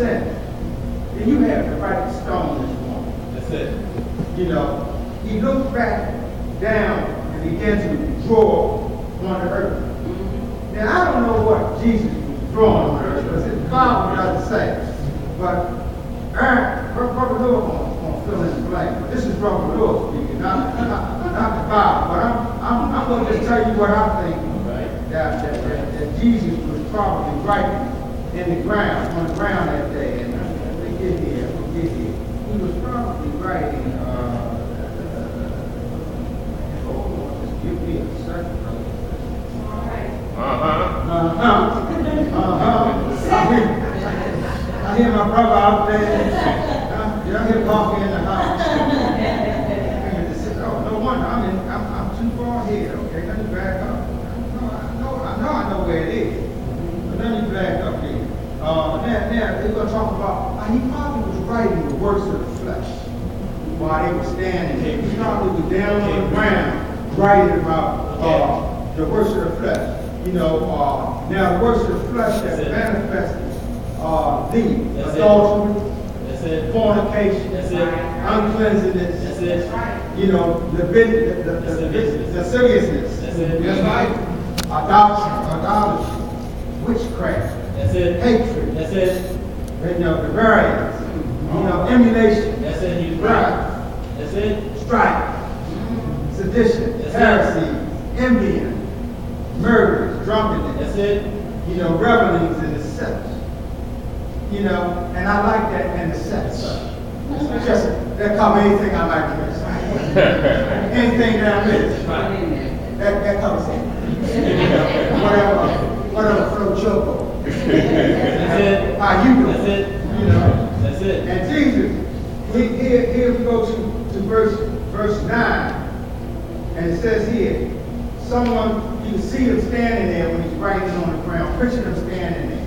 sin, then you have the right to stone this woman. That's it. You know, he looked back down and began to draw on the earth. Now, I don't know what Jesus was drawing on the earth, because the Bible doesn't say. But Brother Lewis going to fill in the blank. But this is Brother Lewis speaking, not the Bible. But I'm going to just tell you what I think. That Jesus was probably writing in the ground, on the ground that day. And we get here. He was probably writing, just give me a second. I hear my brother out there. Y'all hear coffee in the house. Oh, no wonder. I'm too far here. Okay, let me back up. I know where it is. But let me back up here. Now they're going to talk about he probably was writing the works of the flesh while they were standing there. He probably was down on the ground writing about the works of the flesh. You know, now the works of the flesh that manifested adultery, fornication, uncleanness, you know, the lasciviousness, that's right, idolatry, witchcraft, hatred, you know, the variance, you know, emulation, pride, strife, sedition, heresy, envying, murders, drunkenness, you know, revelings and the such. You know, and I like that and the such. Just that covers anything I like to miss. Anything that I miss. That covers it. Whatever flow choco. How you do. That's it. You know. That's it. And Jesus, here we go to verse 9. And it says here, someone, you can see him standing there when he's writing on the ground. Picture him standing there.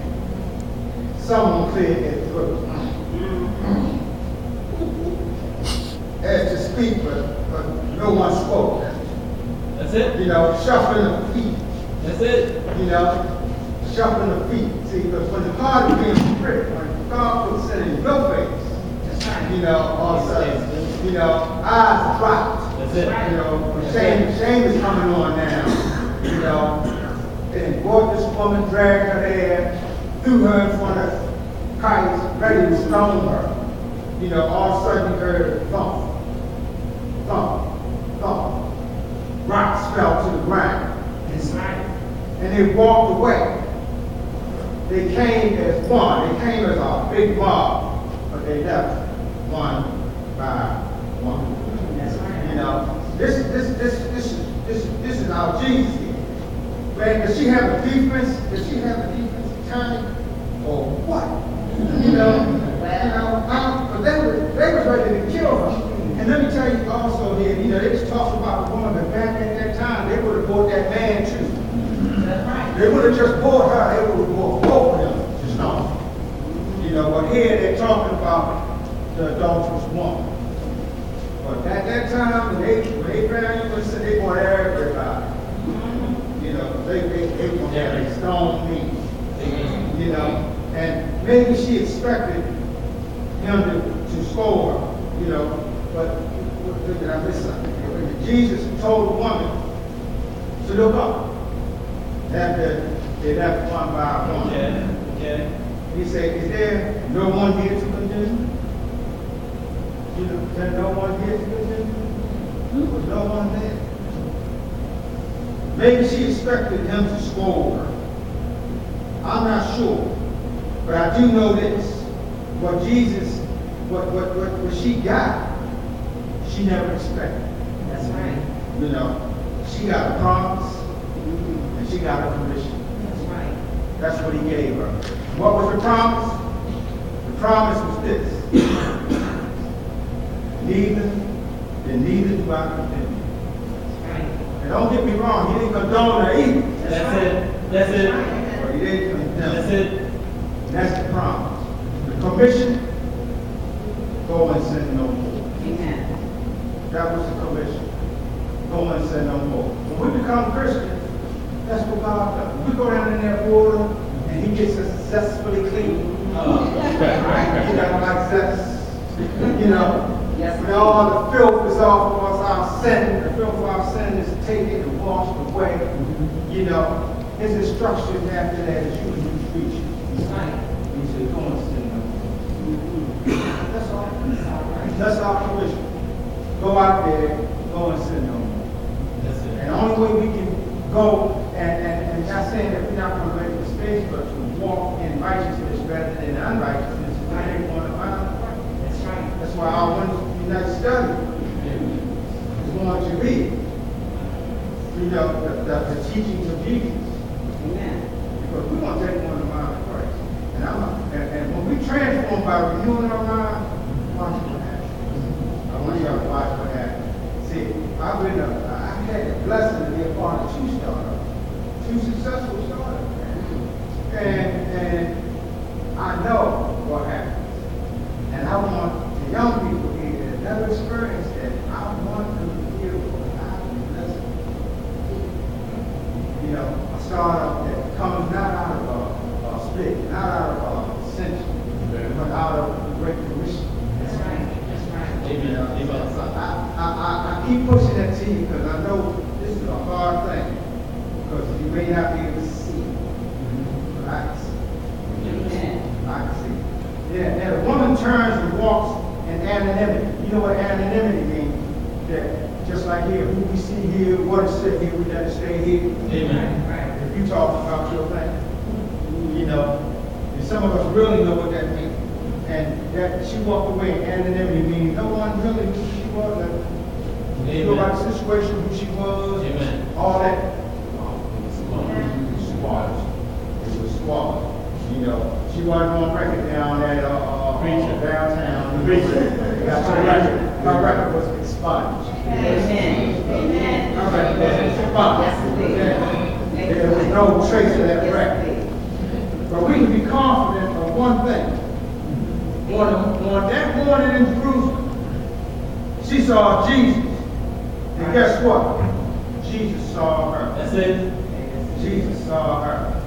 Someone cleared their throat. As to speak, but no one spoke. That's it. You know, shuffling the feet. That's it. You know, shuffling the feet. See, because when the card is being stripped, when the card puts it in your face, you know, all of a sudden, you know, eyes dropped. That's it. You know, shame is coming on now. You know, and brought this woman, dragged her there, threw her in front of Christ, ready to stone her. You know, all of a sudden you heard a thump, thump, thump. Rocks fell to the ground. That's right. And they walked away. They came as one. They came as a big mob, but they left one by one. That's right. You know, this is our Jesus here. Man, does she have a defense? Does she have a defense attorney? Or what? You know, but they were ready to kill her. And let me tell you also here, you know, they just talked about the woman, but back at that time, they would have bought that man too. That's right. They would have just bought her, they would have bought both of them to stone. You know, but here they're talking about the adulterous woman. But at that time, when they found you, they bought everybody. You know, they want to stone me. You know, and maybe she expected him to score her, you know, but did I miss something? Jesus told the woman to look up after they left one by one. Okay. He said, is there no one here to condemn? You know, is there no one here to condemn? There was no one there. Maybe she expected him to scold her. I'm not sure. But I do know this. What she got, she never expected. That's right. You know, she got a promise and she got a commission. That's right. That's what he gave her. What was the promise? The promise was this. Neither do I condemn you. Right. And don't get me wrong, he didn't condone her either. That's it. That's it. But he didn't condemn her. That's it. That's the promise. The commission, go and sin no more. Amen. That was the commission. Go and sin no more. When we become Christians, that's what God does. We go down in that water and he gets us successfully clean. You know? Yes, When all the filth is off of us, our sin, the filth of our sin is taken and washed away. You know? His instruction after that is you can do preaching. That's right. He said, go and sin no more. That's all. That's all right. That's our permission. Go out there, go and sin no more. That's it. And the only way we can go, and not saying that we're not going to make mistakes, but to walk in righteousness rather than unrighteousness, is where they want to find Christ. That's right. That's why I want to unite study. Is going to be, you know, the teachings of Jesus. Amen. Because we're going to take one of the mind of Christ. And when we transform by renewing our mind, watch what happens. I want y'all to watch what happens. See, I had the blessing to be a part of two startups, two successful startups. And I know what happens. And I want the young people here that never experienced that, I want them to hear what I've been blessed with. You know, a startup that comes not out of spit, not out of ascension, but out of the Great Commission. That's right. That's right. You know, Amen. so I keep pushing that to you because I know this is a hard thing. Because you may not be able to see it, but I can see it. Amen. I can see it. Yeah, and a woman turns and walks in anonymity. You know what anonymity means? That just like here, who we see here, what is said here, we got to stay here. Amen. Right. If you talk about your thing, you know, and some of us really know what that means. And that she walked away, anonymity means no one really knew who she was. You know about the situation, who she was, Amen. all that. Amen. It was swallowed. You know, she wasn't on record down at Preacher. downtown. They got her record. Her record was expunged. Amen. Amen. Her record was expunged. Yes, indeed. There was no trace of that record. But we can be confident of one thing. On that morning in Jerusalem, she saw Jesus. And guess what? Jesus saw her. That's it. Jesus saw her.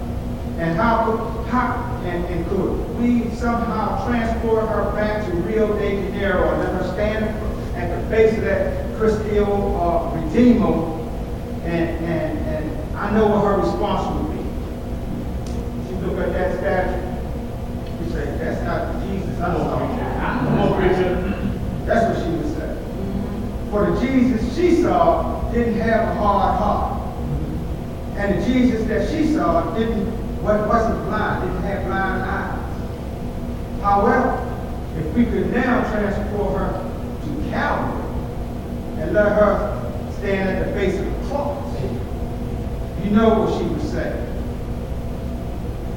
And how could we somehow transport her back to Rio de Janeiro and let her stand at the base of that Cristo Redeemer? And I know what her response would be. She looked at that statue. She said, that's not Jesus I saw. Come on, preacher. That's what she would say. For the Jesus she saw didn't have a hard heart. And the Jesus that she saw wasn't blind, didn't have blind eyes. However, if we could now transport her to Calvary and let her stand at the base of the cross, you know what she would say.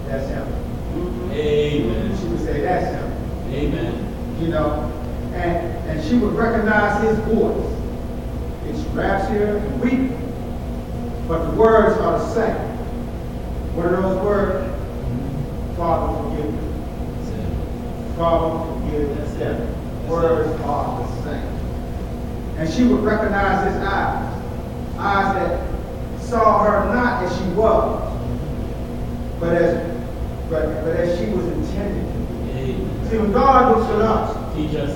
That's him. Amen. She would say, that's him. Amen. You know, and she would recognize his voice. It's raps here and weeping, but the words are the same. What are those words? Father, forgive me. That's it. Father, forgive me. That's it. Words are the same. And she would recognize his eyes that saw her not as she was, but as she was intended to be. Amen. See, when God looks at us, Teach us.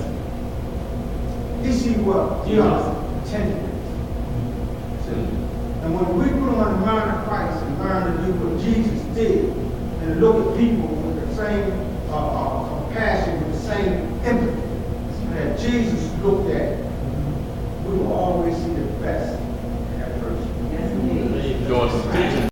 he sees what God intended. And when we put on the mind of Christ and learn to do what Jesus did, and look at people with the same